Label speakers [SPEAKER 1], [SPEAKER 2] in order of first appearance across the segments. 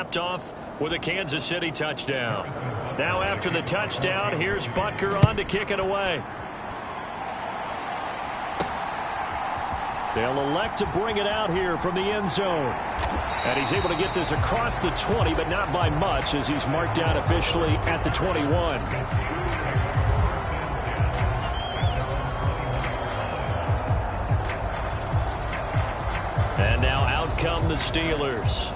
[SPEAKER 1] tipped off with a Kansas City touchdown. Now after the touchdown, here's Butker on to kick it away. They'll elect to bring it out here from the end zone. And he's able to get this across the 20, but not by much, as he's marked down officially at the 21. And now out come the Steelers.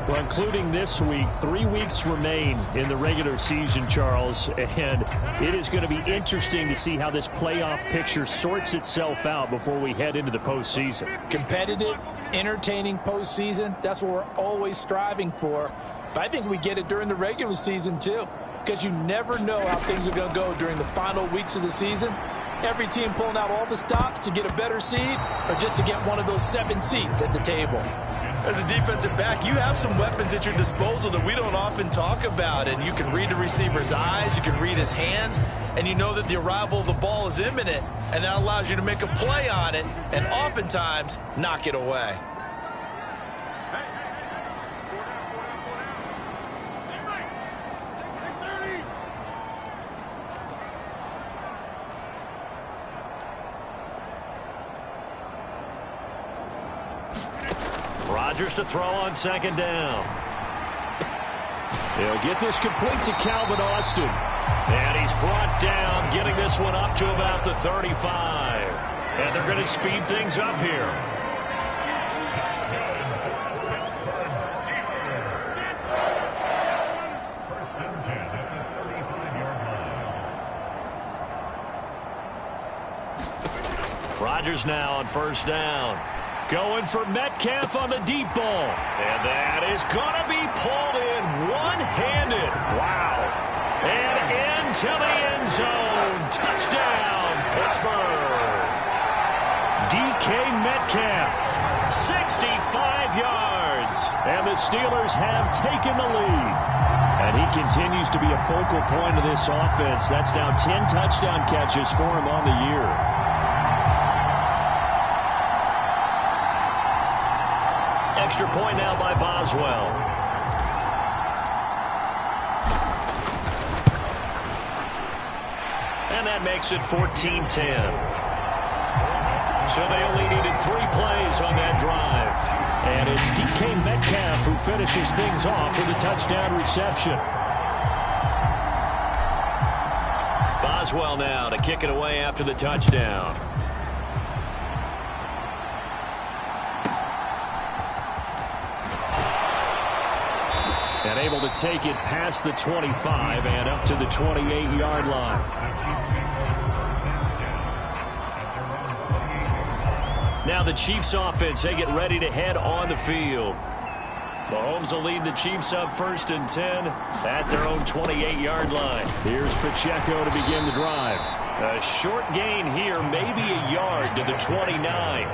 [SPEAKER 1] Well, including this week, 3 weeks remain in the regular season, Charles, and it is going to be interesting to see how this playoff picture sorts itself out before we head into the postseason.
[SPEAKER 2] Competitive, entertaining postseason, that's what we're always striving for. But I think we get it during the regular season, too, because you never know how things are going to go during the final weeks of the season. Every team pulling out all the stops to get a better seed or just to get one of those 7 seats at the table.
[SPEAKER 3] As a defensive back, you have some weapons at your disposal that we don't often talk about. And you can read the receiver's eyes, you can read his hands, and you know that the arrival of the ball is imminent. And that allows you to make a play on it and oftentimes knock it away.
[SPEAKER 1] Rodgers to throw on second down. He'll get this complete to Calvin Austin. And he's brought down, getting this one up to about the 35. And they're going to speed things up here. Rodgers now on first down. Going for Metcalf on the deep ball. And that is going to be pulled in one-handed. Wow. And into the end zone. Touchdown, Pittsburgh. DK Metcalf, 65 yards. And the Steelers have taken the lead. And he continues to be a focal point of this offense. That's now 10 touchdown catches for him on the year. Extra point now by Boswell. And that makes it 14-10. So they only needed 3 plays on that drive. And it's DK Metcalf who finishes things off with a touchdown reception. Boswell now to kick it away after the touchdown. And able to take it past the 25 and up to the 28-yard line. Now the Chiefs offense, they get ready to head on the field. Mahomes will lead the Chiefs up 1st and 10 at their own 28-yard line. Here's Pacheco to begin the drive. A short gain here, maybe a yard to the 29.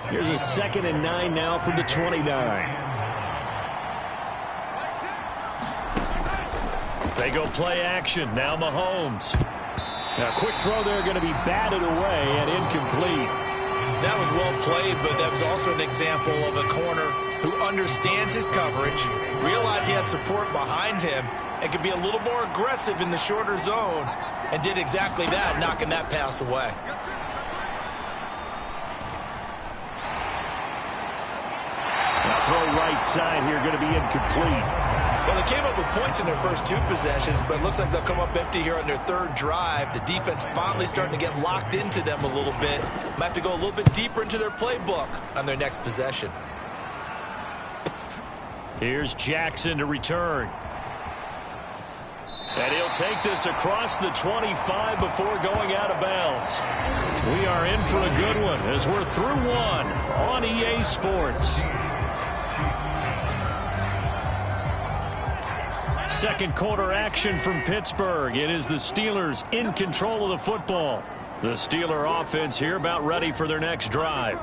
[SPEAKER 1] Here's a 2nd and 9 now from the 29. They go play action. Now Mahomes. Now quick throw there, going to be batted away and incomplete.
[SPEAKER 3] That was well played, but that was also an example of a corner who understands his coverage, realized he had support behind him, and could be a little more aggressive in the shorter zone, and did exactly that, knocking that pass away.
[SPEAKER 1] Throw right side here, going to be incomplete.
[SPEAKER 3] Well, they came up with points in their first 2 possessions, but it looks like they'll come up empty here on their 3rd drive. The defense finally starting to get locked into them a little bit. Might have to go a little bit deeper into their playbook on their next possession.
[SPEAKER 1] Here's Jackson to return. And he'll take this across the 25 before going out of bounds. We are in for a good one as we're through one on EA Sports. Second quarter action from Pittsburgh. It is the Steelers in control of the football. The Steeler offense here about ready for their next drive.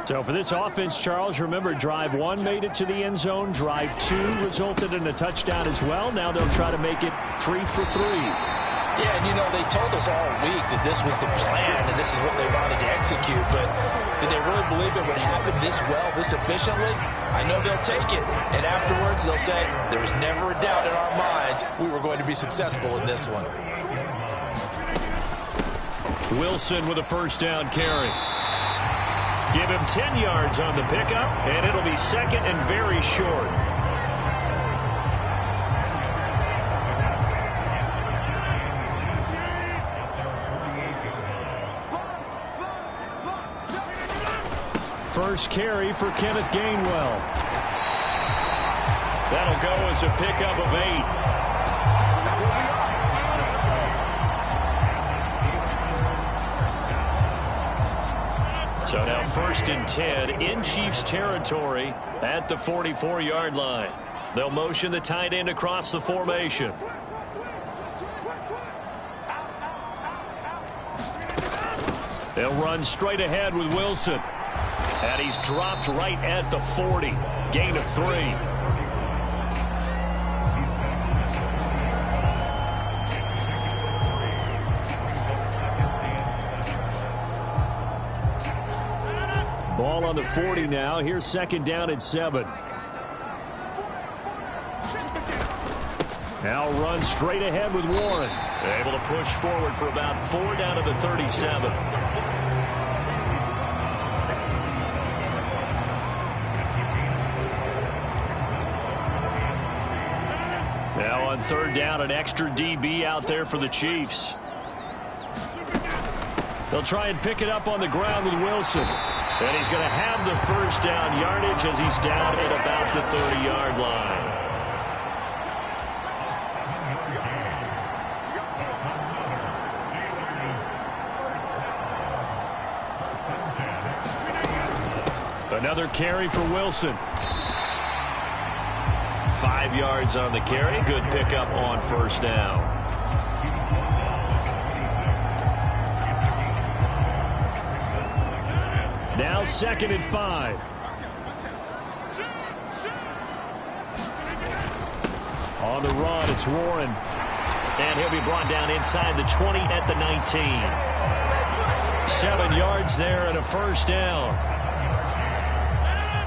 [SPEAKER 1] So for this offense, Charles, remember drive 1 made it to the end zone. Drive 2 resulted in a touchdown as well. Now they'll try to make it 3 for 3.
[SPEAKER 2] Yeah, and you know, they told us all week that this was the plan and this is what they wanted to execute, but did they really believe it would happen this well, this efficiently? I know they'll take it, and afterwards they'll say, there was never a doubt in our minds we were going to be successful in this one.
[SPEAKER 1] Wilson with a first down carry. Give him 10 yards on the pickup, and it'll be second and very short. First carry for Kenneth Gainwell. That'll go as a pickup of 8. So now first and 10 in Chiefs territory at the 44-yard line. They'll motion the tight end across the formation. They'll run straight ahead with Wilson. And he's dropped right at the 40. Gain of 3. Ball on the 40 now. Here's second down and 7. Now run straight ahead with Warren. Able to push forward for about 4 down to the 37. Now on third down, an extra DB out there for the Chiefs. They'll try and pick it up on the ground with Wilson. And he's going to have the first down yardage as he's down at about the 30-yard line. Another carry for Wilson. 5 yards on the carry. Good pickup on first down. Now second and 5. On the run, it's Warren. And he'll be brought down inside the 20 at the 19. 7 yards there and a first down.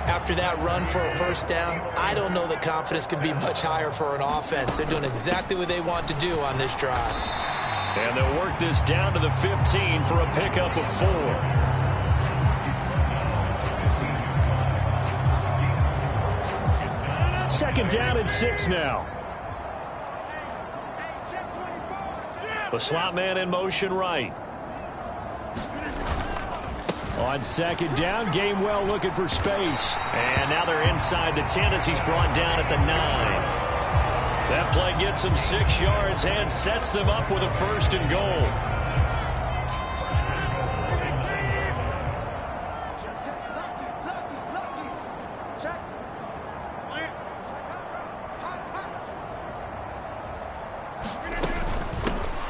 [SPEAKER 2] After that run for a first down, I don't know that confidence can be much higher for an offense. They're doing exactly what they want to do on this drive.
[SPEAKER 1] And they'll work this down to the 15 for a pickup of 4. Second down and 6 now. The slot man in motion right. On second down, Gainwell looking for space. And now they're inside the 10 as he's brought down at the 9. That play gets them 6 yards and sets them up with a first and goal.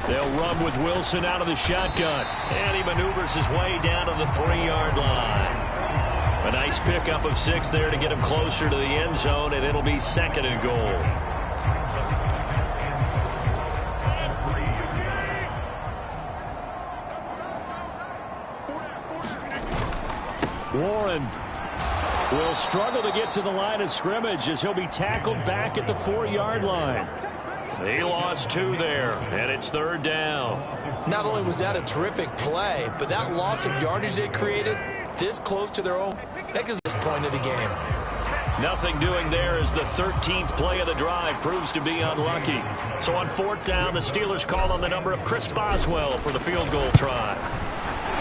[SPEAKER 1] They'll run with Wilson out of the shotgun. And he maneuvers his way down to the 3-yard line. A nice pickup of 6 there to get him closer to the end zone, and it'll be second and goal. Warren will struggle to get to the line of scrimmage as he'll be tackled back at the 4-yard line. He lost 2 there, and it's third down.
[SPEAKER 2] Not only was that a terrific play, but that loss of yardage they created this close to their own, that is this point of the game.
[SPEAKER 1] Nothing doing there as the 13th play of the drive proves to be unlucky. So on fourth down, the Steelers call on the number of Chris Boswell for the field goal try.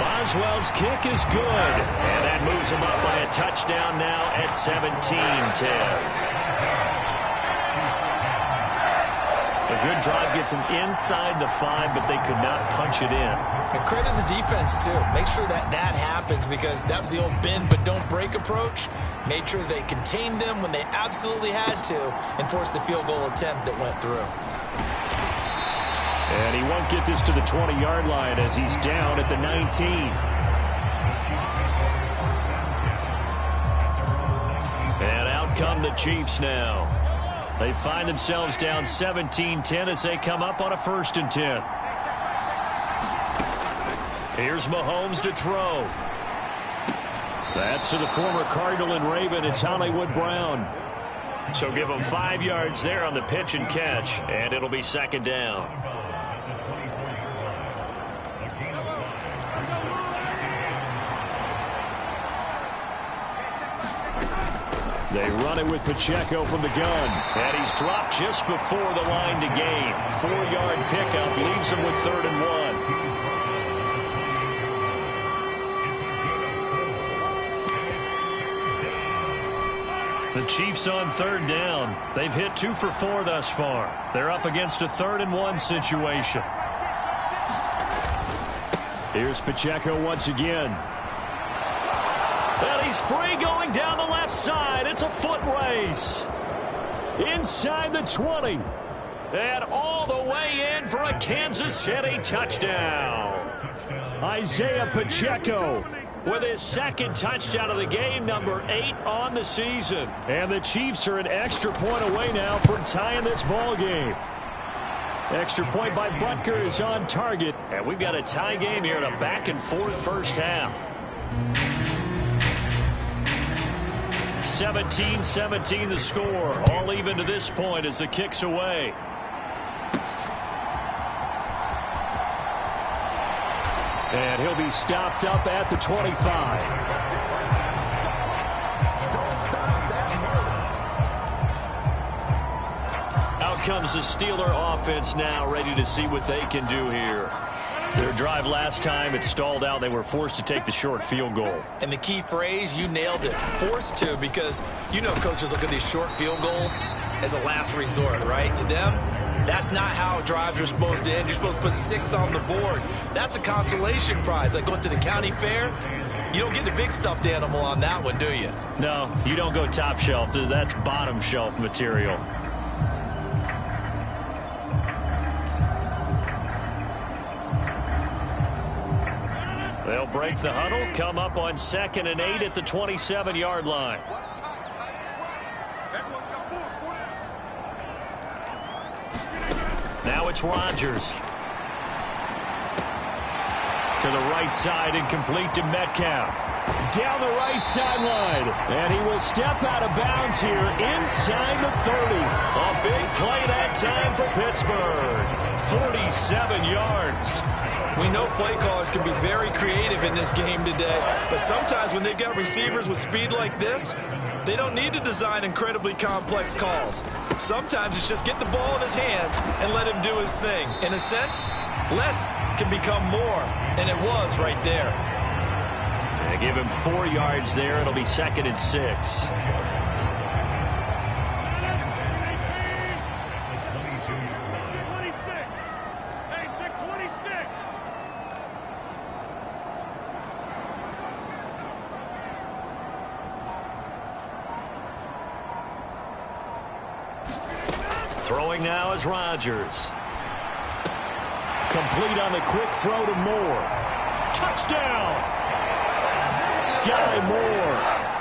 [SPEAKER 1] Boswell's kick is good, and that moves him up by a touchdown now at 17-10. A good drive gets them inside the 5, but they could not punch it in.
[SPEAKER 2] And credit the defense, too. Make sure that happens because that was the old bend but don't break approach. Made sure they contained them when they absolutely had to and forced the field goal attempt that went through.
[SPEAKER 1] And he won't get this to the 20-yard line as he's down at the 19. And out come the Chiefs now. They find themselves down 17-10 as they come up on a 1st and 10. Here's Mahomes to throw. That's to the former Cardinal and Raven. It's Hollywood Brown. So give him 5 yards there on the pitch and catch, and it'll be second down. They run it with Pacheco from the gun. And he's dropped just before the line to gain. 4-yard pickup leaves him with 3rd and 1. The Chiefs on 3rd down. They've hit 2 for 4 thus far. They're up against a 3rd and 1 situation. Here's Pacheco once again. And he's free going down the left side. It's a foot race. Inside the 20. And all the way in for a Kansas City touchdown. Isaiah Pacheco with his 2nd touchdown of the game, number 8 on the season. And the Chiefs are an extra point away now from tying this ball game. Extra point by Butker is on target. And we've got a tie game here in a back-and-forth first half. 17-17 the score. All even to this point as the kick's away. And he'll be stopped up at the 25. Out comes the Steeler offense now, ready to see what they can do here. Their drive last time, it stalled out. They were forced to take the short field goal.
[SPEAKER 3] And the key phrase, you nailed it, forced to, because you know coaches look at these short field goals as a last resort, right? To them, that's not how drives are supposed to end. You're supposed to put 6 on the board. That's a consolation prize. Like going to the county fair, you don't get the big stuffed animal on that one, do you?
[SPEAKER 1] No, you don't go top shelf. That's bottom shelf material. They'll break the huddle, come up on 2nd and 8 at the 27-yard line. Now it's Rodgers. To the right side and complete to Metcalf. Down the right sideline. And he will step out of bounds here inside the 30. A big play that time for Pittsburgh. 47 yards.
[SPEAKER 3] We know play callers can be very creative in this game today, but sometimes when they've got receivers with speed like this, they don't need to design incredibly complex calls. Sometimes it's just get the ball in his hands and let him do his thing. In a sense, less can become more, and it was right there.
[SPEAKER 1] They give him 4 yards there. It'll be 2nd and 6. Throwing now is Rodgers. Complete on the quick throw to Moore. Touchdown! Sky Moore.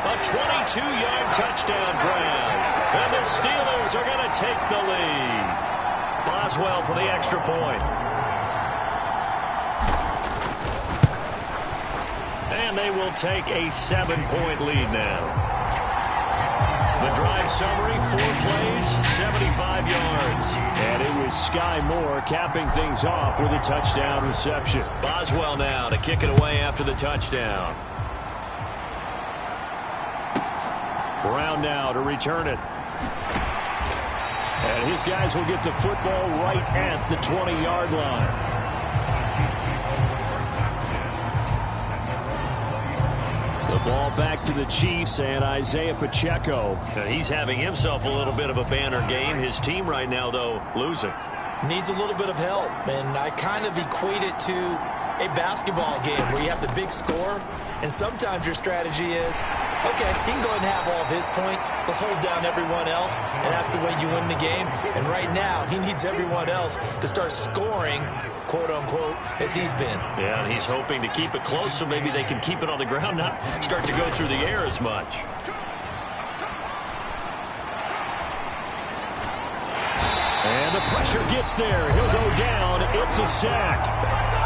[SPEAKER 1] A 22-yard touchdown grab. And the Steelers are going to take the lead. Boswell for the extra point. And they will take a 7-point lead now. The drive summary, 4 plays, 75 yards. And it was Sky Moore capping things off with a touchdown reception. Boswell now to kick it away after the touchdown. Brown now to return it. And his guys will get the football right at the 20-yard line. The ball back to the Chiefs and Isaiah Pacheco. He's having himself a little bit of a banner game. His team right now, though, losing.
[SPEAKER 3] Needs a little bit of help, and I kind of equate it to a basketball game where you have the big score, and sometimes your strategy is, okay, he can go ahead and have all of his points. Let's hold down everyone else, and that's the way you win the game. And right now, he needs everyone else to start scoring, quote-unquote, as he's been.
[SPEAKER 1] Yeah, and he's hoping to keep it close so maybe they can keep it on the ground, not start to go through the air as much. And the pressure gets there. He'll go down. It's a sack.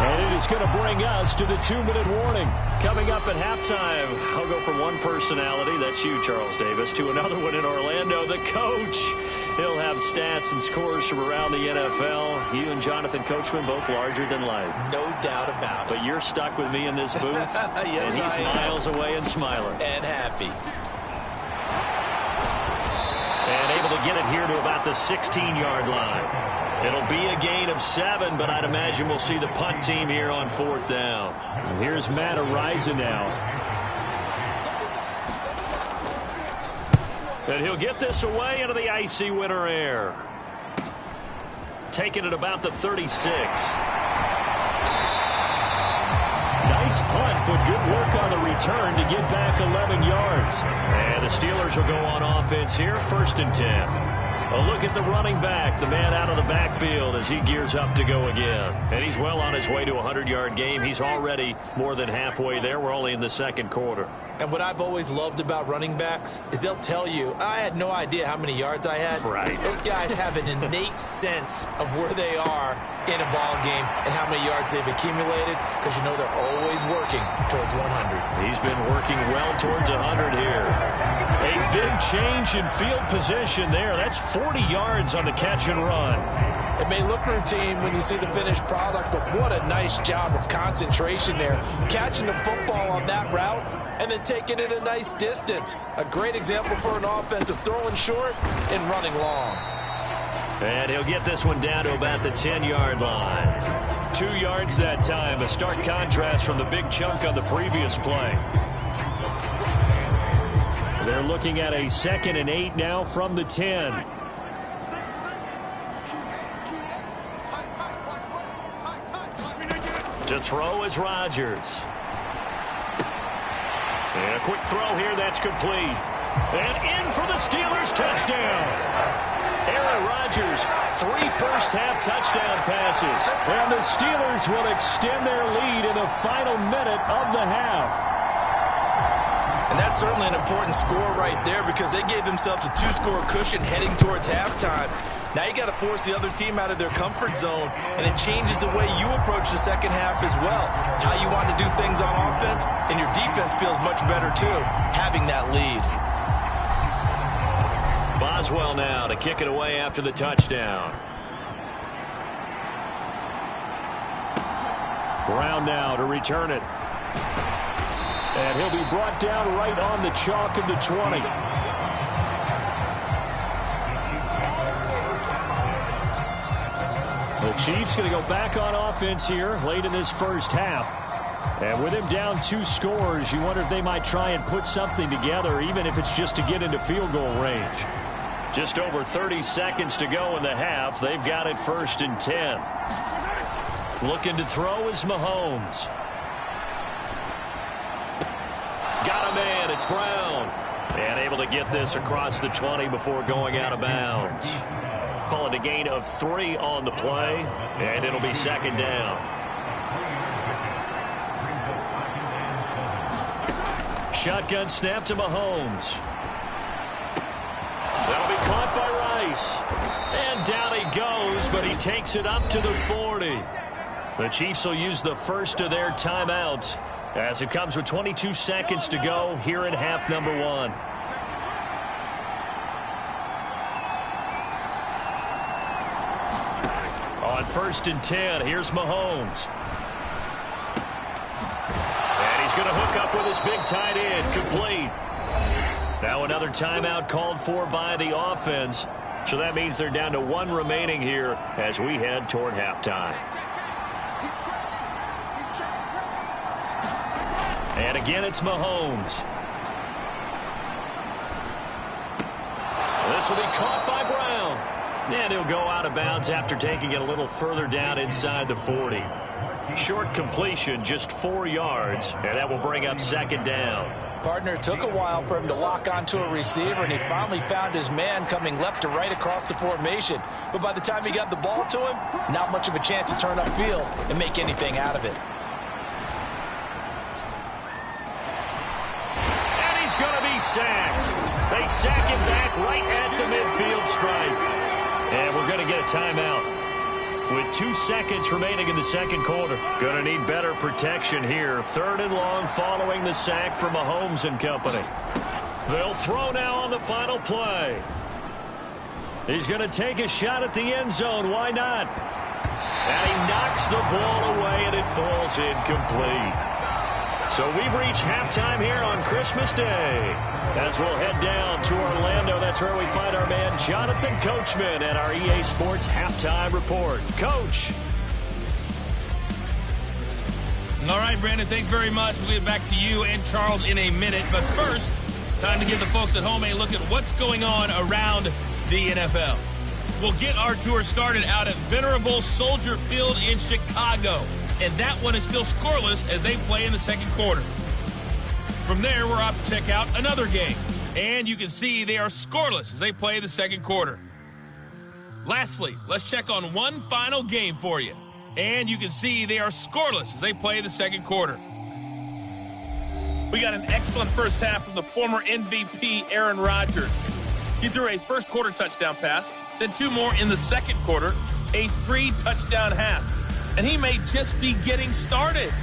[SPEAKER 1] And it is going to bring us to the 2-minute warning. Coming up at halftime, I'll go from one personality, that's you, Charles Davis, to another one in Orlando, the coach. He'll have stats and scores from around the NFL. You and Jonathan Coachman, both larger than life.
[SPEAKER 3] No doubt about it.
[SPEAKER 1] But you're stuck with me in this booth,
[SPEAKER 3] yes,
[SPEAKER 1] and he's miles away and smiling.
[SPEAKER 3] And happy.
[SPEAKER 1] And able to get it here to about the 16-yard line. It'll be a gain of 7, but I'd imagine we'll see the punt team here on 4th down. And here's Matt Araiza now. And he'll get this away into the icy winter air. Taking it about the 36. Nice punt, but good work on the return to get back 11 yards. And the Steelers will go on offense here, 1st and 10. A look at the running back, the man out of the backfield as he gears up to go again. And he's well on his way to a 100-yard game. He's already more than halfway there. We're only in the 2nd quarter.
[SPEAKER 3] And what I've always loved about running backs is they'll tell you, I had no idea how many yards I had.
[SPEAKER 1] Right.
[SPEAKER 3] Those guys have an innate sense of where they are in a ball game and how many yards they've accumulated, because you know they're always working towards 100.
[SPEAKER 1] He's been working well towards 100 here. A big change in field position there. That's 40 yards on the catch and run.
[SPEAKER 2] It may look routine when you see the finished product, but what a nice job of concentration there. Catching the football on that route and then taking it a nice distance. A great example for an offense of throwing short and running long.
[SPEAKER 1] And he'll get this one down to about the 10-yard line. 2 yards that time. A stark contrast from the big chunk on the previous play. They're looking at a 2nd and 8 now from the 10. To throw is Rodgers. And a quick throw here that's complete. And in for the Steelers touchdown. Aaron Rodgers, 3 first-half touchdown passes. And the Steelers will extend their lead in the final minute of the half.
[SPEAKER 3] And that's certainly an important score right there, because they gave themselves a 2-score cushion heading towards halftime. Now you got to force the other team out of their comfort zone, and it changes the way you approach the second half as well. How you want to do things on offense, and your defense feels much better too, having that lead.
[SPEAKER 1] Boswell now to kick it away after the touchdown. Brown now to return it. And he'll be brought down right on the chalk of the 20. The Chiefs going to go back on offense here late in this first half. And with him down 2 scores, you wonder if they might try and put something together, even if it's just to get into field goal range. Just over 30 seconds to go in the half. They've got it 1st and 10. Looking to throw is Mahomes. Got a man. It's Brown. And able to get this across the 20 before going out of bounds. Call it a gain of 3 on the play, and it'll be 2nd down. Shotgun snap to Mahomes. That'll be caught by Rice. And down he goes, but he takes it up to the 40. The Chiefs will use the first of their timeouts as it comes with 22 seconds to go here in half number 1. On 1st and 10, here's Mahomes. And he's going to hook up with his big tight end, complete. Now another timeout called for by the offense. So that means they're down to 1 remaining here as we head toward halftime. And again, it's Mahomes. This will be caught by Brown. And he'll go out of bounds after taking it a little further down inside the 40. Short completion, just 4 yards, and that will bring up 2nd down.
[SPEAKER 2] Partner, it took a while for him to lock onto a receiver, and he finally found his man coming left to right across the formation. But by the time he got the ball to him, not much of a chance to turn upfield and make anything out of it.
[SPEAKER 1] And he's going to be sacked. They sack him back right at the midfield stripe. And we're going to get a timeout. with 2 seconds remaining in the second quarter. Going to need better protection here. 3rd and long following the sack from Mahomes and company. They'll throw now on the final play. He's going to take a shot at the end zone. Why not? And he knocks the ball away, and it falls incomplete. So we've reached halftime here on Christmas Day. As we'll head down to Orlando, that's where we find our man Jonathan Coachman at our EA Sports Halftime Report. Coach.
[SPEAKER 4] All right, Brandon, thanks very much. We'll get back to you and Charles in a minute. But first, time to give the folks at home a look at what's going on around the NFL. We'll get our tour started out at Venerable Soldier Field in Chicago. And that one is still scoreless as they play in the second quarter. From there, we're off to check out another game. And you can see they are scoreless as they play the second quarter. Lastly, let's check on one final game for you. And you can see they are scoreless as they play the second quarter. We got an excellent first half from the former MVP, Aaron Rodgers. He threw a first quarter touchdown pass, then 2 more in the second quarter, a 3-touchdown half. And he may just be getting started.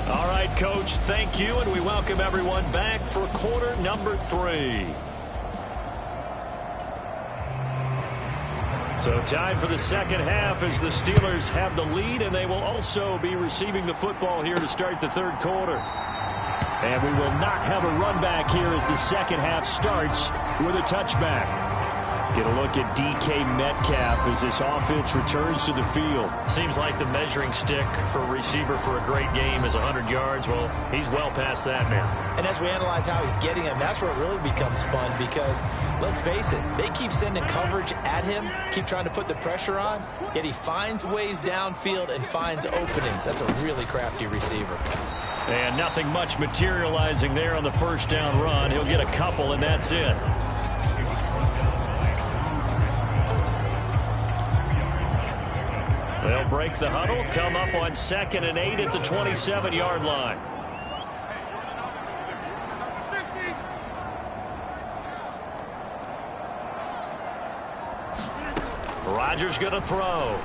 [SPEAKER 1] All right, Coach, thank you, and we welcome everyone back for quarter number 3. So time for the second half as the Steelers have the lead, and they will also be receiving the football here to start the third quarter. And we will not have a run back here as the second half starts with a touchback. Get a look at DK Metcalf as this offense returns to the field. Seems like the measuring stick for a receiver for a great game is 100 yards. Well, he's well past that now.
[SPEAKER 2] And as we analyze how he's getting them, that's where it really becomes fun because, let's face it, they keep sending coverage at him, keep trying to put the pressure on, yet he finds ways downfield and finds openings. That's a really crafty receiver.
[SPEAKER 1] And nothing much materializing there on the first down run. He'll get a couple, and that's it. They'll break the huddle, come up on 2nd and 8 at the 27-yard line. Rodgers going to throw.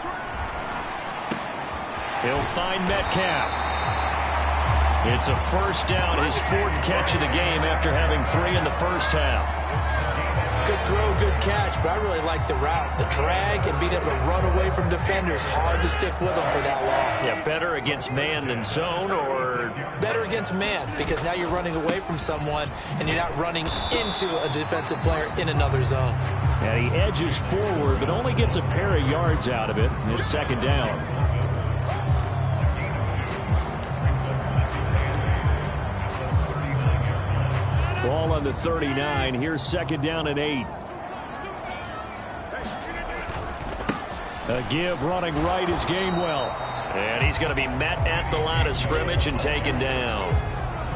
[SPEAKER 1] He'll find Metcalf. It's a first down, his 4th catch of the game after having 3 in the first half.
[SPEAKER 2] Good throw, good catch, but I really like the route. The drag and being able to run away from defenders, hard to stick with them for that long.
[SPEAKER 1] Yeah, better against man than zone, or?
[SPEAKER 2] Better against man, because now you're running away from someone and you're not running into a defensive player in another zone.
[SPEAKER 1] And he edges forward, but only gets a pair of yards out of it. It's second down. Ball on the 39. Here's 2nd down and 8. A give running right is Gainwell. And he's going to be met at the line of scrimmage and taken down.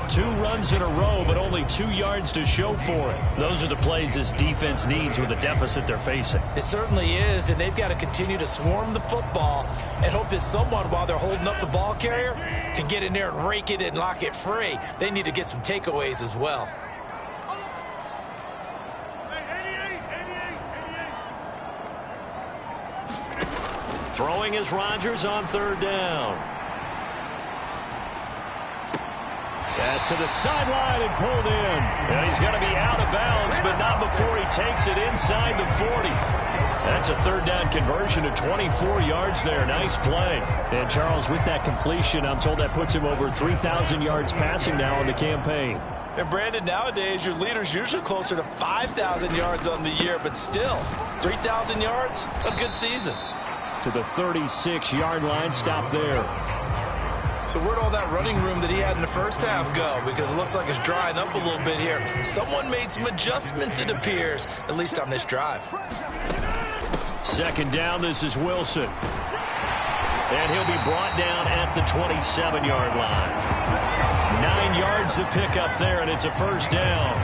[SPEAKER 1] 2 runs in a row, but only 2 yards to show for it. Those are the plays this defense needs with the deficit they're facing.
[SPEAKER 2] It certainly is, and they've got to continue to swarm the football and hope that someone, while they're holding up the ball carrier, can get in there and rake it and lock it free. They need to get some takeaways as well.
[SPEAKER 1] Throwing is Rodgers on 3rd down. Pass to the sideline and pulled in. And he's going to be out of bounds, but not before he takes it inside the 40. That's a 3rd down conversion to 24 yards there. Nice play. And Charles, with that completion, I'm told that puts him over 3,000 yards passing now in the campaign.
[SPEAKER 2] And Brandon, nowadays your leader's usually closer to 5,000 yards on the year, but still, 3,000 yards, a good season.
[SPEAKER 1] To the 36-yard line, stop there.
[SPEAKER 2] So where'd all that running room that he had in the first half go? Because it looks like it's drying up a little bit here. Someone made some adjustments, it appears, at least on this drive.
[SPEAKER 1] 2nd down, this is Wilson. And he'll be brought down at the 27-yard line. 9 yards to pick up there, and it's a first down.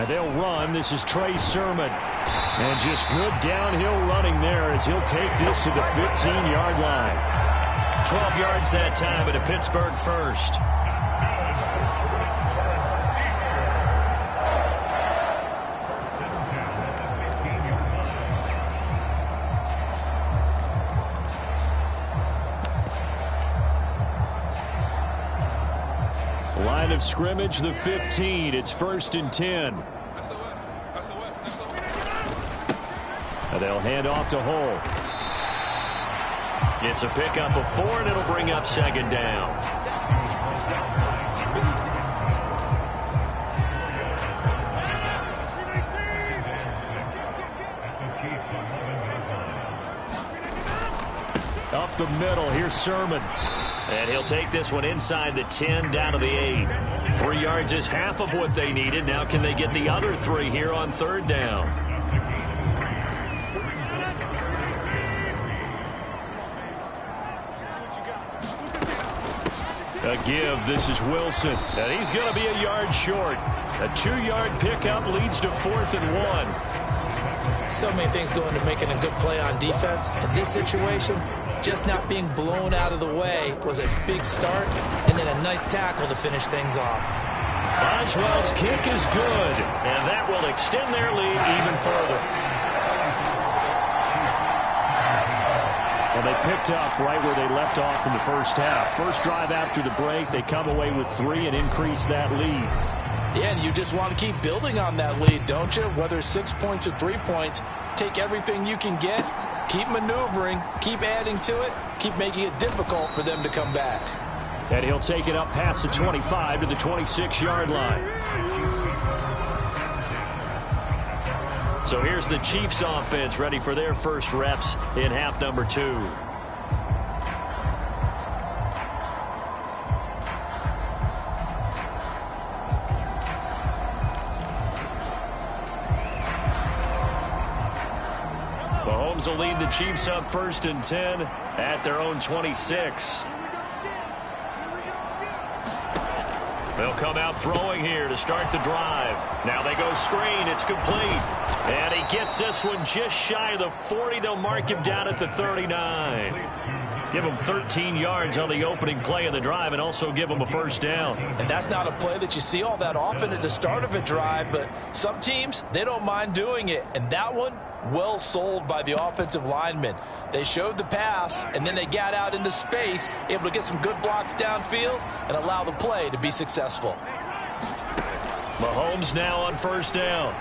[SPEAKER 1] And they'll run. This is Trey Sermon. And just good downhill running there as he'll take this to the 15-yard line.
[SPEAKER 3] 12 yards that time, and a Pittsburgh first.
[SPEAKER 1] Line of scrimmage, the 15. It's 1st and 10. And they'll hand off to Hull.
[SPEAKER 3] It's a pickup of 4, and it'll bring up 2nd down.
[SPEAKER 1] Up the middle, here's Sermon.
[SPEAKER 3] And he'll take this one inside the 10 down to the 8. 3 yards is half of what they needed. Now can they get the other 3 here on 3rd down?
[SPEAKER 1] A give. This is Wilson.
[SPEAKER 3] And he's going to be a yard short. A 2-yard pickup leads to 4th and 1.
[SPEAKER 2] So many things go into making a good play on defense. In this situation, just not being blown out of the way was a big start, and then a nice tackle to finish things off.
[SPEAKER 3] Boswell's kick is good, and that will extend their lead even further.
[SPEAKER 1] Well, they picked up right where they left off in the first half. First drive after the break, they come away with 3 and increase that lead.
[SPEAKER 2] Yeah, and you just want to keep building on that lead, don't you? Whether it's 6 points or 3 points, take everything you can get, keep maneuvering, keep adding to it, keep making it difficult for them to come back.
[SPEAKER 1] And he'll take it up past the 25 to the 26-yard line.
[SPEAKER 3] So here's the Chiefs offense ready for their first reps in half number 2. Mahomes will lead the Chiefs up 1st and 10 at their own 26. They'll come out throwing here to start the drive. Now they go screen. It's complete. And he gets this one just shy of the 40. They'll mark him down at the 39. Give him 13 yards on the opening play of the drive and also give him a 1st down.
[SPEAKER 2] And that's not a play that you see all that often at the start of a drive, but some teams, they don't mind doing it. And that one, well sold by the offensive linemen. They showed the pass, and then they got out into space, able to get some good blocks downfield and allow the play to be successful.
[SPEAKER 3] Mahomes now on 1st down.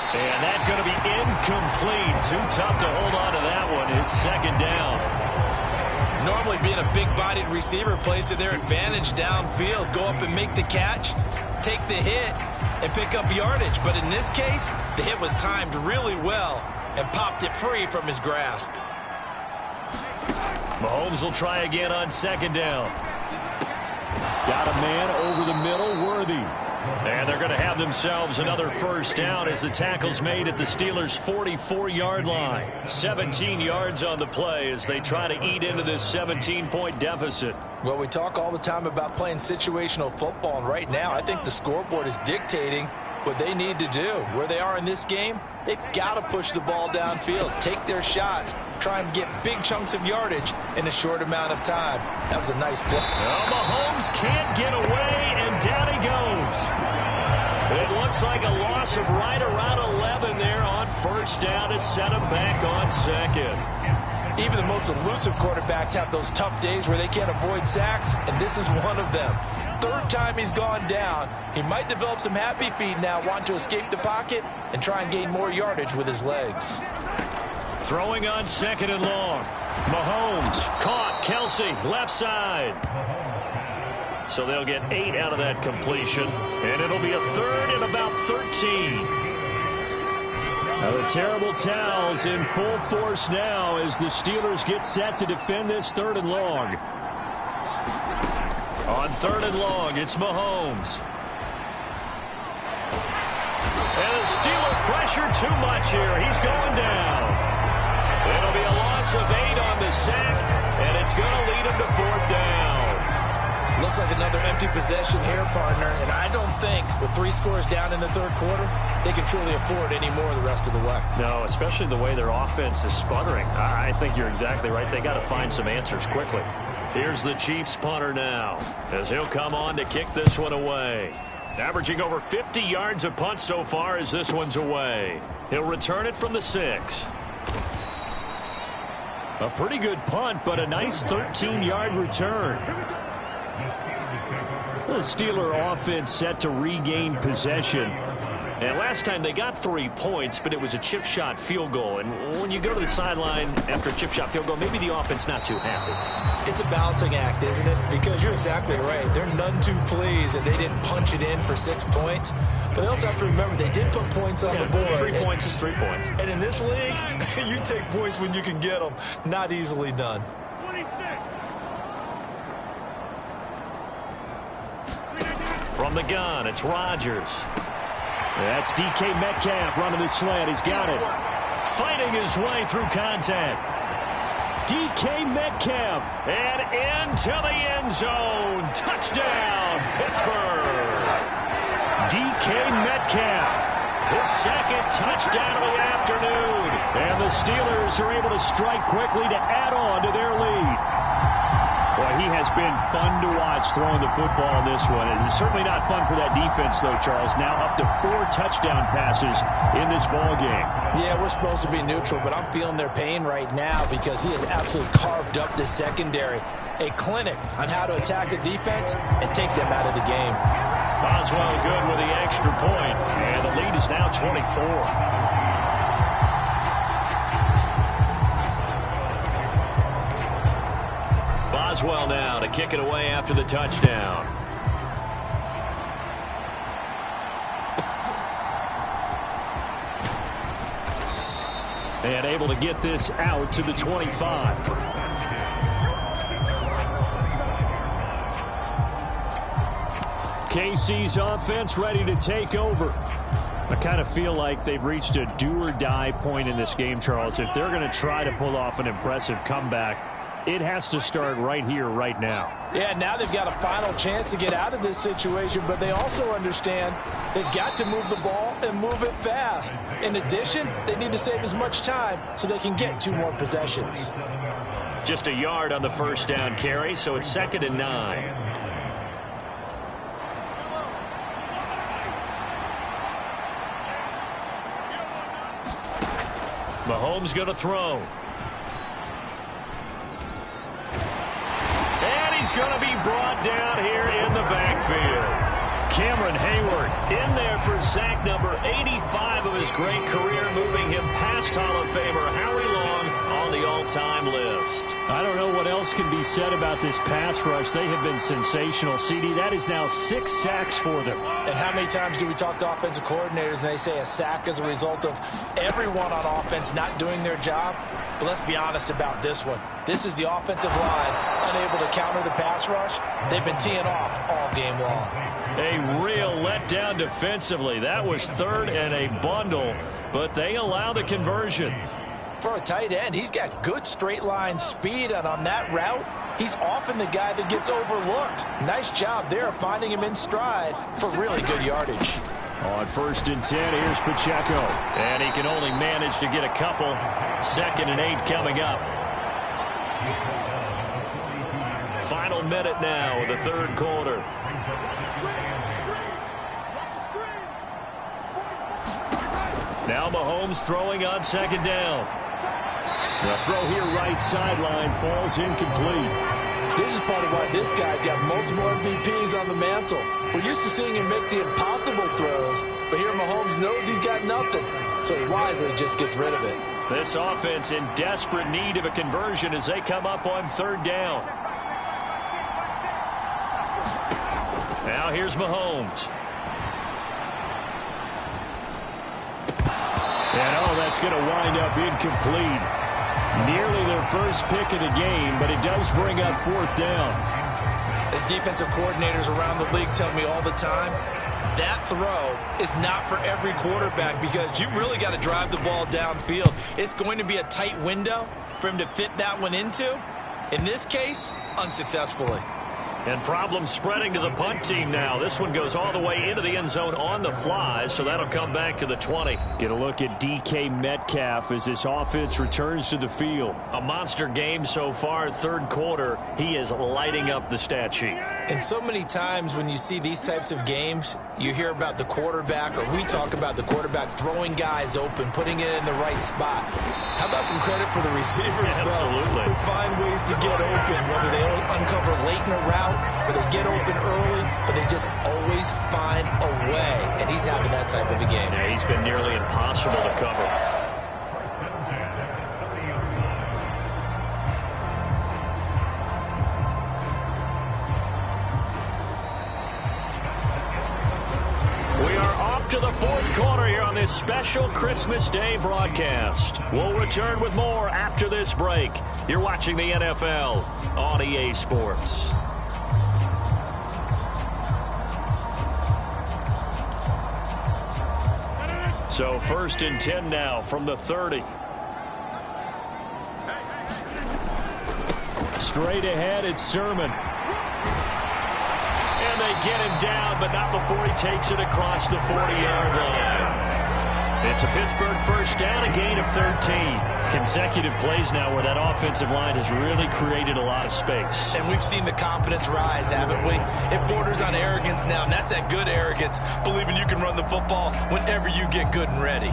[SPEAKER 3] And that's going to be incomplete. Too tough to hold on to that one. It's 2nd down.
[SPEAKER 5] Normally being a big-bodied receiver plays to their advantage downfield. Go up and make the catch, take the hit, and pick up yardage. But in this case, the hit was timed really well and popped it free from his grasp.
[SPEAKER 3] Mahomes will try again on 2nd down.
[SPEAKER 1] Got a man over the middle, Worthy.
[SPEAKER 3] And they're going to have themselves another 1st down as the tackle's made at the Steelers' 44-yard line. 17 yards on the play as they try to eat into this 17-point deficit.
[SPEAKER 2] Well, we talk all the time about playing situational football, and right now I think the scoreboard is dictating what they need to do. Where they are in this game, they've got to push the ball downfield, take their shots, try and get big chunks of yardage in a short amount of time. That was a nice play.
[SPEAKER 3] Well, Mahomes can't get away, and down he goes. It looks like a loss of right around 11 there on 1st down to set him back on 2nd.
[SPEAKER 2] Even the most elusive quarterbacks have those tough days where they can't avoid sacks, and this is one of them. 3rd time he's gone down. He might develop some happy feet now, want to escape the pocket and try and gain more yardage with his legs.
[SPEAKER 3] Throwing on 2nd and long. Mahomes caught. Kelsey left side. So they'll get 8 out of that completion. And it'll be a 3rd and about 13.
[SPEAKER 1] Now the terrible towels in full force now as the Steelers get set to defend this 3rd and long.
[SPEAKER 3] On 3rd and long, it's Mahomes. And the Steeler pressure too much here. He's going down. It'll be a loss of 8 on the sack, and it's going to lead him to 4th down. Looks like another empty possession here, partner, and I don't think with 3 scores down in the third quarter, they can truly afford any more the rest of the way.
[SPEAKER 1] No, especially the way their offense is sputtering. I think you're exactly right. They got to find some answers quickly. Here's the Chiefs punter now, as he'll come on to kick this one away. Averaging over 50 yards a punt so far as this one's away. He'll return it from the 6. A pretty good punt, but a nice 13-yard return. The Steeler offense set to regain possession. And last time they got 3 points, but it was a chip shot field goal. And when you go to the sideline after a chip shot field goal, maybe the offense not too happy.
[SPEAKER 3] It's a balancing act, isn't it? Because you're exactly right. They're none too pleased that they didn't punch it in for 6 points. But they also have to remember they did put points on the board.
[SPEAKER 1] 3 points is 3 points.
[SPEAKER 3] And in this league, you take points when you can get them. Not easily done.
[SPEAKER 1] From the gun, it's Rodgers. That's DK Metcalf running the slant. He's got it. Fighting his way through contact. DK Metcalf. And into the end zone. Touchdown, Pittsburgh. DK Metcalf. His second touchdown of the afternoon. And the Steelers are able to strike quickly to add on to their lead. Boy, he has been fun to watch throwing the football in this one. It's certainly not fun for that defense, though, Charles. Now up to 4 touchdown passes in this ball game.
[SPEAKER 2] Yeah, we're supposed to be neutral, but I'm feeling their pain right now because he has absolutely carved up this secondary. A clinic on how to attack a defense and take them out of the game.
[SPEAKER 1] Boswell good with the extra point, and the lead is now 24. Boswell now to kick it away after the touchdown. And able to get this out to the 25. KC's offense ready to take over. I kind of feel like they've reached a do-or-die point in this game, Charles. If they're going to try to pull off an impressive comeback, it has to start right here, right now.
[SPEAKER 2] Yeah, now they've got a final chance to get out of this situation, but they also understand they've got to move the ball and move it fast. In addition, they need to save as much time so they can get 2 more possessions.
[SPEAKER 1] Just a yard on the first down carry, so it's 2nd and 9. Mahomes going to throw. He's going to be brought down here in the backfield. Cameron Hayward in there for sack number 85 of his great career, moving him past Hall of Famer Howie Long on the all-time list. I don't know what else can be said about this pass rush. They have been sensational. CD, that is now 6 sacks for them.
[SPEAKER 2] And how many times do we talk to offensive coordinators and they say a sack is a result of everyone on offense not doing their job? But let's be honest about this one. This is the offensive line unable to counter the pass rush. They've been teeing off all game long.
[SPEAKER 1] A real letdown defensively. That was 3rd and a bundle, but they allow the conversion.
[SPEAKER 2] For a tight end, he's got good straight line speed, and on that route, he's often the guy that gets overlooked. Nice job there finding him in stride for really good yardage.
[SPEAKER 1] On 1st and 10, here's Pacheco. And he can only manage to get a couple. 2nd and 8 coming up. Final minute now of the 3rd quarter. Now Mahomes throwing on 2nd down. The throw here right sideline falls incomplete.
[SPEAKER 2] This is part of why this guy's got multiple MVPs on the mantle. We're used to seeing him make the impossible throws, but here Mahomes knows he's got nothing, so he wisely just gets rid of it.
[SPEAKER 1] This offense in desperate need of a conversion as they come up on 3rd down. Now here's Mahomes. And that's going to wind up incomplete. Nearly their first pick of the game, but it does bring up 4th down.
[SPEAKER 3] As defensive coordinators around the league tell me all the time, that throw is not for every quarterback because you've really got to drive the ball downfield. It's going to be a tight window for him to fit that one into. In this case, unsuccessfully.
[SPEAKER 1] And problems spreading to the punt team now. This one goes all the way into the end zone on the fly, so that'll come back to the 20.
[SPEAKER 6] Get a look at DK Metcalf as this offense returns to the field.
[SPEAKER 1] A monster game so far, third quarter. He is lighting up the stat sheet.
[SPEAKER 3] And so many times when you see these types of games, you hear about the quarterback, or we talk about the quarterback throwing guys open, putting it in the right spot. How about some credit for the receivers,
[SPEAKER 1] Absolutely.
[SPEAKER 3] though, who find ways to get open, whether they uncover late in a route or they get open early, but they just always find a way. And he's having that type of a game.
[SPEAKER 1] Yeah, he's been nearly impossible to cover. To the fourth quarter here on this special Christmas Day broadcast. We'll return with more after this break. You're watching the NFL on EA Sports. So 1st and 10 now from the 30.
[SPEAKER 6] Straight ahead, it's Sermon.
[SPEAKER 1] And they get him down, but not before he takes it across the 40-yard line. It's a Pittsburgh first down, a gain of 13. Consecutive plays now where that offensive line has really created a lot of space.
[SPEAKER 3] And we've seen the confidence rise, haven't we? It borders on arrogance now, and that's that good arrogance, believing you can run the football whenever you get good and ready.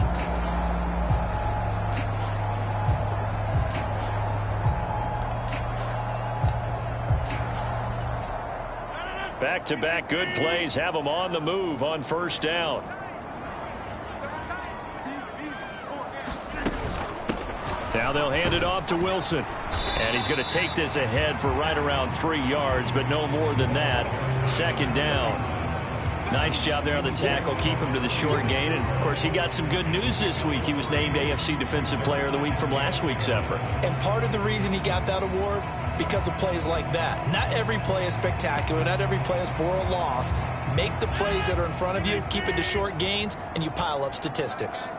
[SPEAKER 1] Back-to-back good plays have them on the move on first down. Now they'll hand it off to Wilson. And he's going to take this ahead for right around 3 yards, but no more than that. Second down. Nice job there on the tackle. Keep him to the short gain. And, of course, he got some good news this week. He was named AFC Defensive Player of the Week from last week's effort.
[SPEAKER 3] And part of the reason he got that award, because of plays like that. Not every play is spectacular. Not every play is for a loss. Make the plays that are in front of you, keep it to short gains, and you pile up statistics.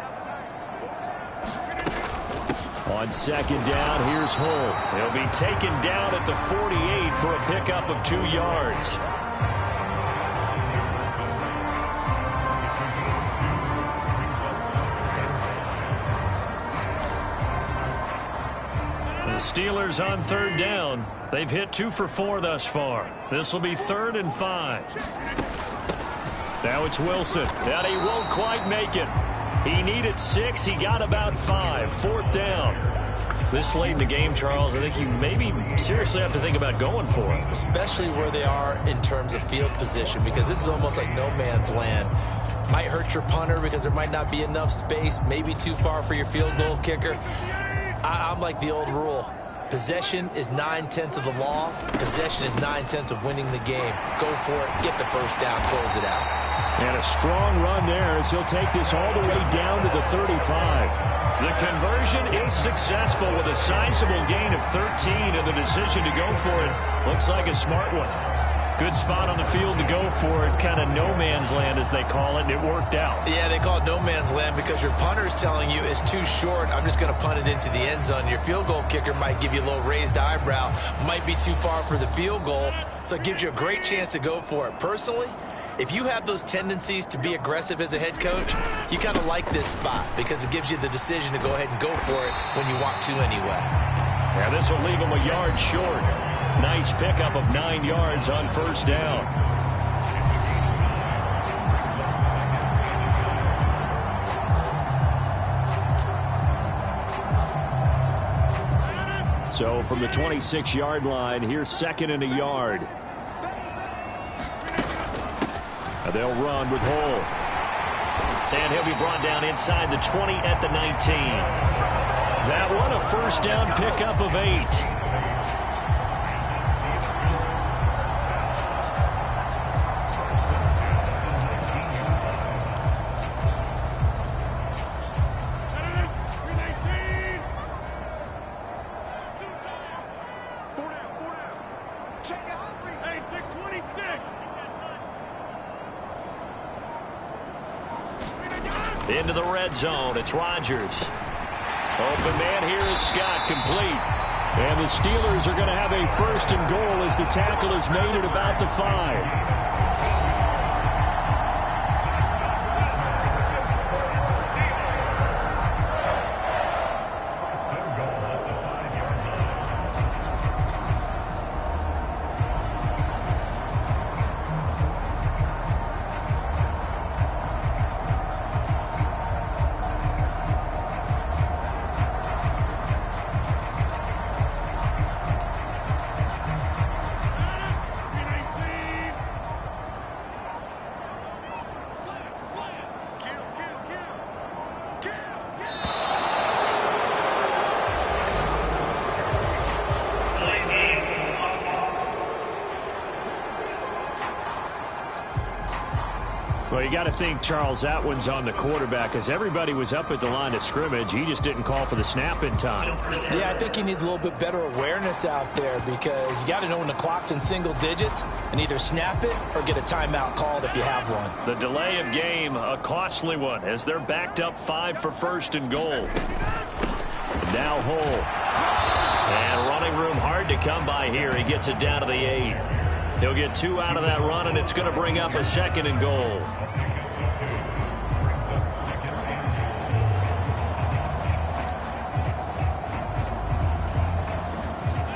[SPEAKER 6] On second down, here's Hull.
[SPEAKER 1] He'll be taken down at the 48 for a pickup of 2 yards. The Steelers on third down. They've hit 2 for 4 thus far. This will be 3rd and 5. Now it's Wilson. And he won't quite make it. He needed 6. He got about 5. 4th down. This late in the game, Charles, I think you maybe seriously have to think about going for it.
[SPEAKER 3] Especially where they are in terms of field position, because this is almost like no man's land. Might hurt your punter because there might not be enough space, maybe too far for your field goal kicker. I'm like the old rule. Possession is 9/10 of the law. Possession is 9/10 of winning the game. Go for it. Get the first down. Close it out.
[SPEAKER 6] And a strong run there as he'll take this all the way down to the 35.
[SPEAKER 1] The conversion is successful with a sizable gain of 13, and the decision to go for it looks like a smart one. Good spot on the field to go for it, kind of no man's land as they call it, and it worked out.
[SPEAKER 3] Yeah, they call it no man's land because your punter's telling you it's too short. I'm just going to punt it into the end zone. Your field goal kicker might give you a little raised eyebrow, might be too far for the field goal, so it gives you a great chance to go for it. Personally, if you have those tendencies to be aggressive as a head coach, you kind of like this spot because it gives you the decision to go ahead and go for it when you want to anyway.
[SPEAKER 1] Yeah, this will leave him a yard short. Nice pickup of 9 yards on first down.
[SPEAKER 6] So from the 26-yard line, here's 2nd and a yard. And they'll run with Hull.
[SPEAKER 1] And he'll be brought down inside the 20 at the 19. That one a first down pickup of 8. Into the red zone. It's Rodgers. Open man here is Scott, complete.
[SPEAKER 6] And the Steelers are going to have a first and goal as the tackle is made at about the 5.
[SPEAKER 1] Well, you got to think, Charles, that one's on the quarterback as everybody was up at the line of scrimmage. He just didn't call for the snap in time.
[SPEAKER 2] Yeah, I think he needs a little bit better awareness out there because you got to know when the clock's in single digits and either snap it or get a timeout called if you have one.
[SPEAKER 1] The delay of game, a costly one as they're backed up 5 for first and goal. Now Hull. And running room hard to come by here. He gets it down to the 8. He'll get 2 out of that run, and it's going to bring up a second and goal.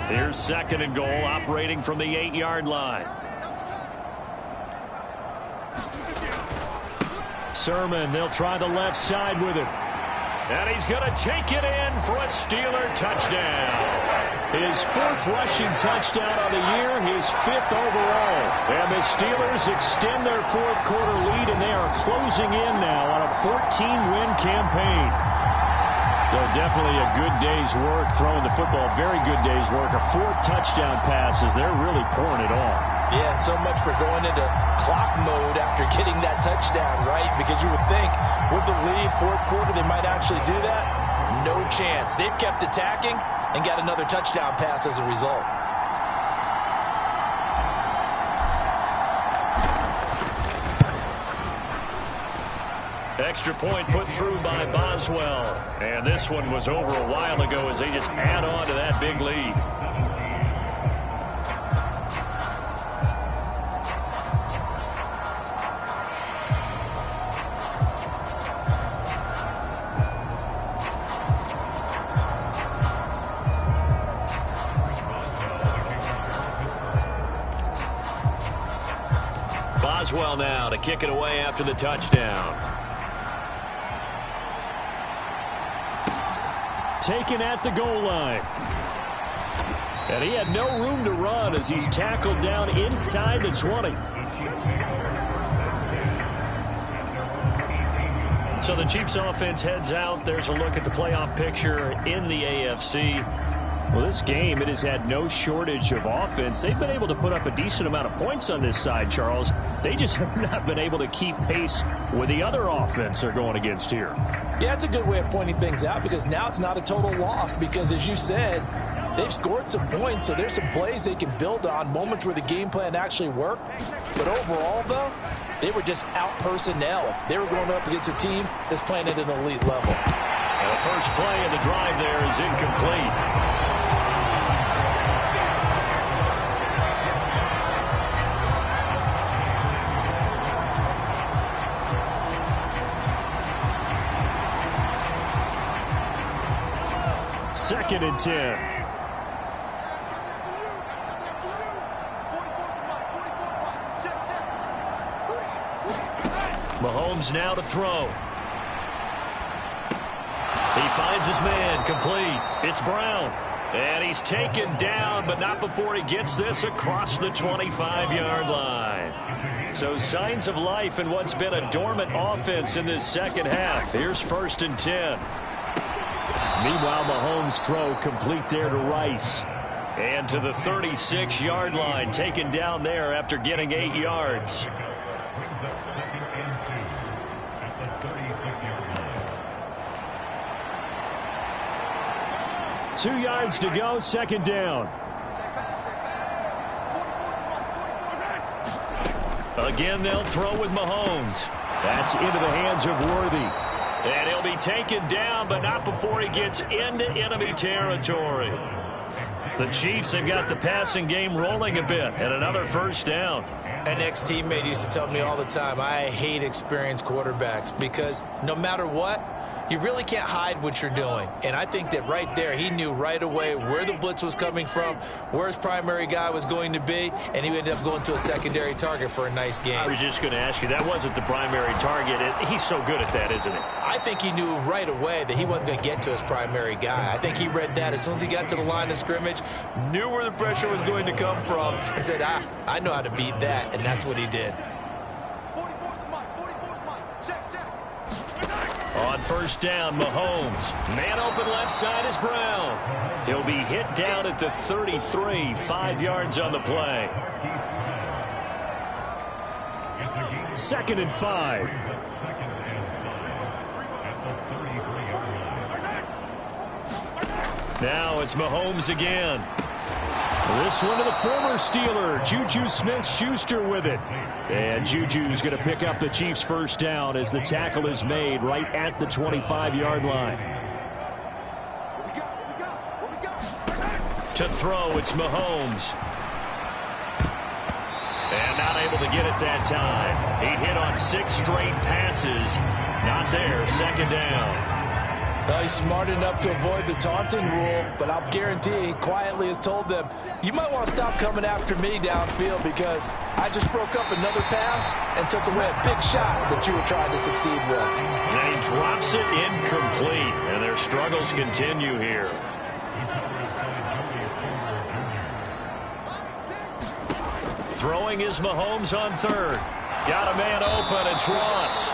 [SPEAKER 1] Here's second and goal, operating from the 8-yard line.
[SPEAKER 6] Sermon, they'll try the left side with it.
[SPEAKER 1] And he's going to take it in for a Steeler touchdown.
[SPEAKER 6] His 4th rushing touchdown of the year, his 5th overall. And the Steelers extend their 4th quarter lead, and they are closing in now on a 14-win campaign. So definitely a good day's work throwing the football. Very good day's work. A 4th touchdown pass as they're really pouring it on.
[SPEAKER 2] Yeah, and so much for going into clock mode after getting that touchdown, right? Because you would think with the lead, 4th quarter, they might actually do that. No chance. They've kept attacking and got another touchdown pass as a result.
[SPEAKER 1] Extra point put through by Boswell. And this one was over a while ago as they just add on to that big lead. Boswell now to kick it away after the touchdown.
[SPEAKER 6] Taken at the goal line. And he had no room to run as he's tackled down inside the 20.
[SPEAKER 1] So the Chiefs offense heads out. There's a look at the playoff picture in the AFC.
[SPEAKER 6] Well, this game, it has had no shortage of offense. They've been able to put up a decent amount of points on this side, Charles. They just have not been able to keep pace with the other offense they're going against here.
[SPEAKER 2] Yeah, it's a good way of pointing things out because now it's not a total loss because, as you said, they've scored some points, so there's some plays they can build on, moments where the game plan actually worked. But overall, though, they were just out-personnel. They were going up against a team that's playing at an elite level.
[SPEAKER 1] And the first play of the drive there is incomplete.
[SPEAKER 6] Second and 10.
[SPEAKER 1] Mahomes now to throw. He finds his man, complete. It's Brown. And he's taken down, but not before he gets this across the 25-yard line. So signs of life in what's been a dormant offense in this second half. Here's first and 10.
[SPEAKER 6] Meanwhile, Mahomes' throw complete there to Rice.
[SPEAKER 1] And to the 36-yard line, taken down there after getting 8 yards.
[SPEAKER 6] Two yards to go, second down.
[SPEAKER 1] Again, they'll throw with Mahomes.
[SPEAKER 6] That's into the hands of Worthy.
[SPEAKER 1] And he'll be taken down, but not before he gets into enemy territory. The Chiefs have got the passing game rolling a bit, and another first down.
[SPEAKER 5] An ex-teammate used to tell me all the time, I hate experienced quarterbacks because no matter what, you really can't hide what you're doing. And I think that right there, he knew right away where the blitz was coming from, where his primary guy was going to be, and he ended up going to a secondary target for a nice game.
[SPEAKER 1] I was just going to ask you, that wasn't the primary target. He's so good at that, isn't he?
[SPEAKER 5] I think he knew right away that he wasn't going to get to his primary guy. I think he read that as soon as he got to the line of scrimmage, knew where the pressure was going to come from, and said, I know how to beat that, and that's what he did.
[SPEAKER 1] On first down, Mahomes. Man open left side is Brown. He'll be hit down at the 33, 5 yards on the play.
[SPEAKER 6] 2nd and 5.
[SPEAKER 1] Now it's Mahomes again.
[SPEAKER 6] This one to the former Steeler, Juju Smith-Schuster with it. And Juju's going to pick up the Chiefs' first down as the tackle is made right at the 25-yard line.
[SPEAKER 1] To throw, it's Mahomes. And not able to get it that time. He hit on 6 straight passes. Not there, 2nd down.
[SPEAKER 2] Well, he's smart enough to avoid the taunting rule, but I'll guarantee he quietly has told them, you might want to stop coming after me downfield because I just broke up another pass and took away a big shot that you were trying to succeed with.
[SPEAKER 1] And he drops it incomplete, and their struggles continue here. Throwing is Mahomes on 3rd. Got a man open, it's Ross.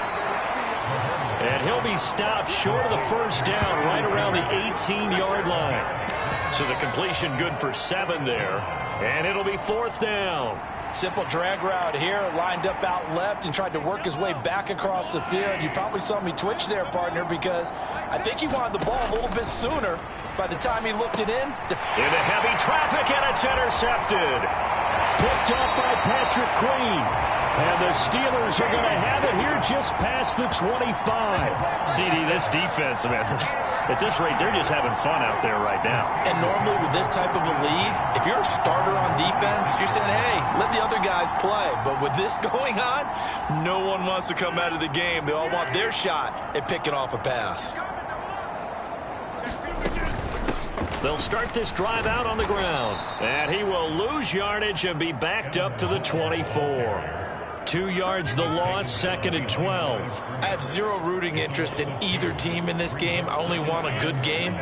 [SPEAKER 1] And he'll be stopped short of the first down right around the 18-yard line. So the completion good for 7 there. And it'll be 4th down.
[SPEAKER 2] Simple drag route here, lined up out left and tried to work his way back across the field. You probably saw me twitch there, partner, because I think he wanted the ball a little bit sooner. By the time he looked it in.
[SPEAKER 1] Into heavy traffic, and it's intercepted.
[SPEAKER 6] Picked up by Patrick Queen. And the Steelers are going to have it here just past the 25.
[SPEAKER 1] CD, this defense, man, at this rate, they're just having fun out there right now.
[SPEAKER 5] And normally with this type of a lead, if you're a starter on defense, you're saying, hey, let the other guys play. But with this going on, no one wants to come out of the game. They all want their shot at picking off a pass.
[SPEAKER 1] They'll start this drive out on the ground. And he will lose yardage and be backed up to the 24. 2 yards the loss, 2nd and 12.
[SPEAKER 5] I have zero rooting interest in either team in this game. I only want a good game.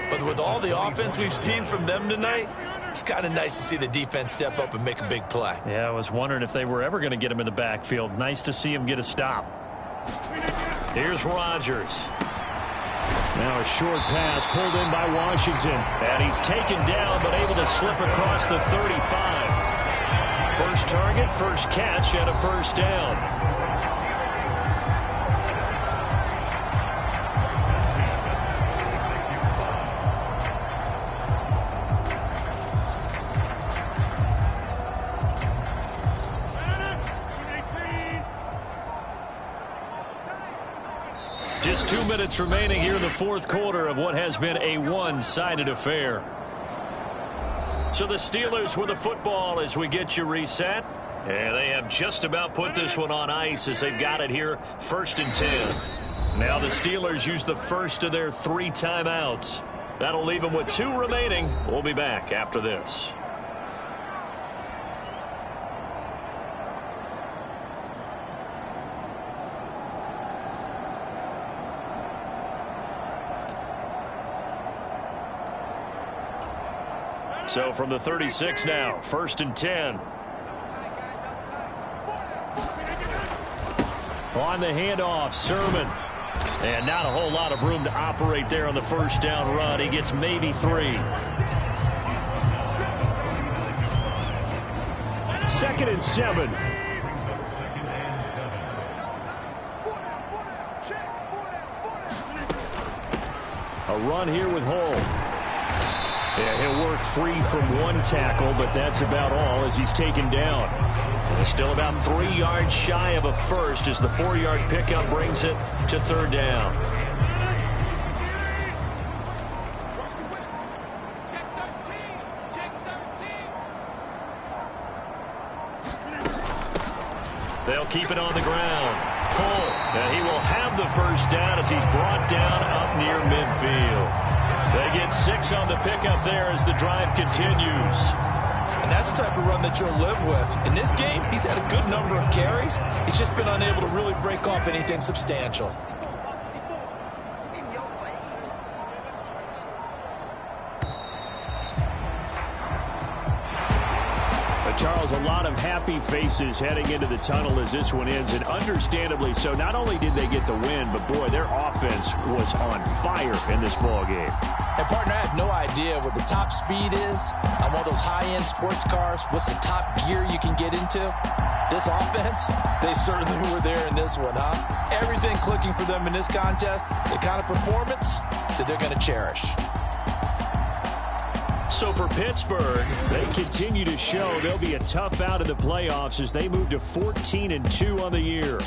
[SPEAKER 5] But with all the offense we've seen from them tonight, it's kind of nice to see the defense step up and make a big play.
[SPEAKER 6] Yeah, I was wondering if they were ever going to get him in the backfield. Nice to see him get a stop.
[SPEAKER 1] Here's Rodgers.
[SPEAKER 6] Now a short pass pulled in by Washington.
[SPEAKER 1] And he's taken down but able to slip across the 35. First target, first catch, and a first down. Just 2 minutes remaining here in the 4th quarter of what has been a one-sided affair. So the Steelers with the football as we get you reset. And they have just about put this one on ice as they've got it here, 1st and 10. Now the Steelers use the first of their 3 timeouts. That'll leave them with 2 remaining. We'll be back after this. So from the 36 now, 1st and 10. On the handoff, Sermon. And not a whole lot of room to operate there on the first down run. He gets maybe 3.
[SPEAKER 6] 2nd and 7. A run here with Hull. Yeah, he'll work free from 1 tackle, but that's about all as he's taken down.
[SPEAKER 1] And still about 3 yards shy of a first as the 4-yard pickup brings it to 3rd down. They'll keep it on the ground. Pull. And he will have the first down as he's brought down up near midfield. They get 6 on the pickup there as the drive continues.
[SPEAKER 3] And that's the type of run that you'll live with. In this game, he's had a good number of carries. He's just been unable to really break off anything substantial.
[SPEAKER 6] Charles, a lot of happy faces heading into the tunnel as this one ends, and understandably so. Not only did they get the win, but boy, their offense was on fire in this ball game.
[SPEAKER 2] And partner, I have no idea what the top speed is on one of those high-end sports cars. What's the top gear you can get into? This offense, they certainly were there in this one, huh? Everything clicking for them in this contest, the kind of performance that they're going to cherish.
[SPEAKER 6] So for Pittsburgh, they continue to show they'll be a tough out in the playoffs as they move to 14-2 on the year.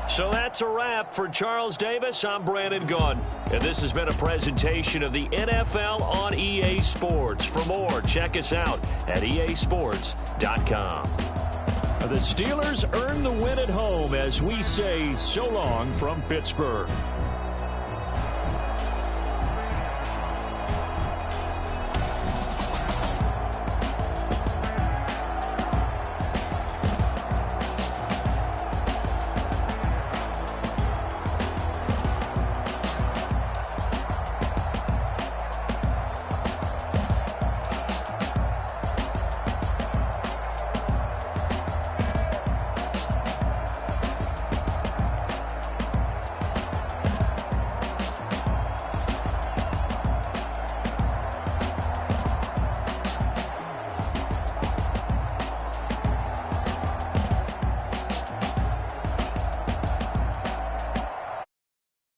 [SPEAKER 1] So that's a wrap. For Charles Davis, I'm Brandon Gaudin. And this has been a presentation of the NFL on EA Sports. For more, check us out at easports.com.
[SPEAKER 6] The Steelers earn the win at home as we say so long from Pittsburgh.